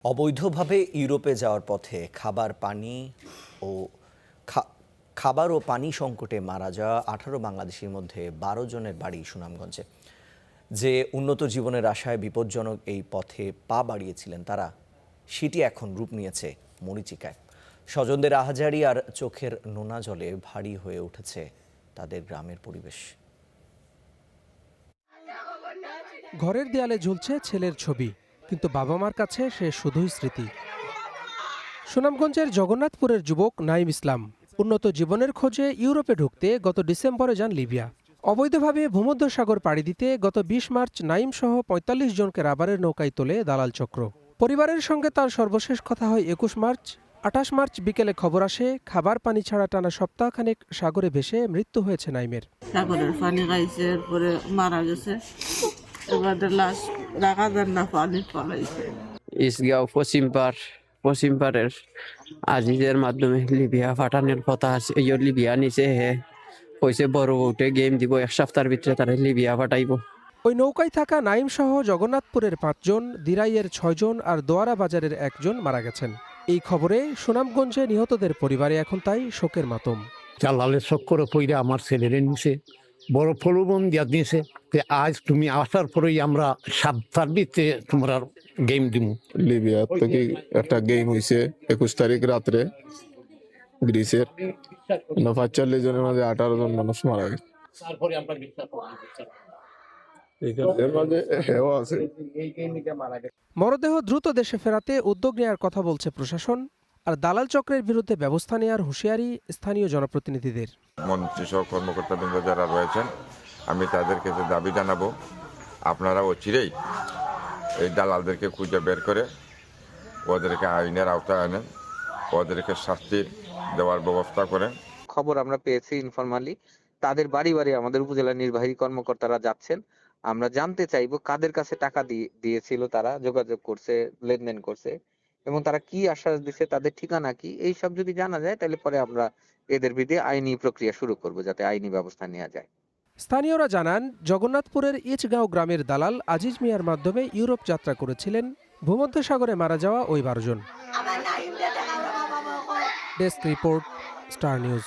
অবৈধভাবে ইউরোপে যাওয়ার পথে খাবার ও পানি সংকটে মারা যাওয়া ১৮ বাংলাদেশির মধ্যে ১২ জনের বাড়ি সুনামগঞ্জে। যে উন্নত জীবনের আশায় বিপজ্জনক এই পথে পা বাড়িয়েছিলেন তারা, সেটি এখন রূপ নিয়েছে মরীচিকায়। স্বজনদের আহাজারি আর চোখের নোনা জলে ভারী হয়ে উঠেছে তাদের গ্রামের পরিবেশ। ঘরের দেয়ালে ঝুলছে ছেলের ছবি, কিন্তু বাবা মার কাছে সে শুধুই স্মৃতি। সুনামগঞ্জের জগন্নাথপুরের যুবক নাইম ইসলাম উন্নত জীবনের খোঁজে ইউরোপে ঢুকতে গত ডিসেম্বরে যান লিবিয়া। অবৈধভাবে ভূমধ্যসাগর পাড়ি দিতে গত ২০ মার্চ নাইম সহ ৪৫ জনকে রাবারের নৌকায় তোলে দালাল চক্র। পরিবারের সঙ্গে তার সর্বশেষ কথা হয় ২১ মার্চ। ২৮ মার্চ বিকেলে খবর আসে খাবার পানি ছাড়া টানা সপ্তাহখানেক সাগরে ভেসে মৃত্যু হয়েছে নাইমের। সাগরের পানি খাইছে, এরপরে মারা গেছে। এবারে লাশ রাখা যান না, পানি পালাইছে। ইসগাঁও পশ্চিম পাড়ের আজিজের মাধ্যমে লিবিয়া পাঠানোর কথা আছে। এই লিবিয়া নিচে কইছে বড় বউটে গেম দিব, ১ সপ্তাহের ভিতরে তারা লিবিয়া পাঠাইব। ওই নৌকায় থাকা নাইম সহ জগন্নাথপুরের ৫ জন, দিরাইয়ের ৬ জন আর দোয়ারা বাজারের ১ জন মারা গেছেন। এই খবরে সুনামগঞ্জে নিহতদের পরিবারে এখন তাই শোকের মাতম। জালালের চক্করে পইরা আমার ছেলেরে নিছে, বড় প্রলোভন দিয়া দিয়েছে যে আজ তুমি আসার পরেই আমরা সপ্তাহের ভিতরে তোমরা গেম দিব। লিবিয়া থেকে একটা গেম হয়েছে ২১ তারিখ রাত্রে গ্রিসের ৪৫ জনের মাঝে ১৮ জন মানুষ মারা গেছে। মরদেহ দ্রুত দেশে ফেরাতে উদ্যোগ নেওয়ার কথা বলছে প্রশাসন, আর দালাল চক্রের বিরুদ্ধে ব্যবস্থা নেওয়ার হুঁশিয়ারি স্থানীয় জনপ্রতিনিধিদের। মন্ত্রী সহ কর্মকর্তাবৃন্দ যারা রয়েছেন, আমি তাদের কাছে দাবি জানাবো, আপনারা অচিরেই এই দালালদেরকে খুঁজে বের করে ওদেরকে আইনের আওতায় আনেন, ওদেরকে শাস্তি দেওয়ার ব্যবস্থা করেন। খবর আমরা পেয়েছি ইনফরমালি, তাদের বাড়ি বাড়ি আমাদের উপজেলা নির্বাহী কর্মকর্তারা যাচ্ছেন। আমরা জানতে চাইবো কাদের কাছে টাকা দিয়েছিল, তারা যোগাযোগ করছে, লেনদেন করছে এবং তারা কি আশ্বাস দিচ্ছে, তাদের ঠিকানা কি, এই সব যদি জানা যায় তাহলে পরে আমরা এদের বিরুদ্ধে আইনি প্রক্রিয়া শুরু করব, যাতে আইনি ব্যবস্থা নেওয়া যায়। স্থানীয়রা জানান, জগন্নাথপুরের ইচগাঁও গ্রামের দালাল আজিজ মিয়ার মাধ্যমে ইউরোপ যাত্রা করেছিলেন ভূমধ্যসাগরে মারা যাওয়া ওই ১২ জন। Desk report, Star news.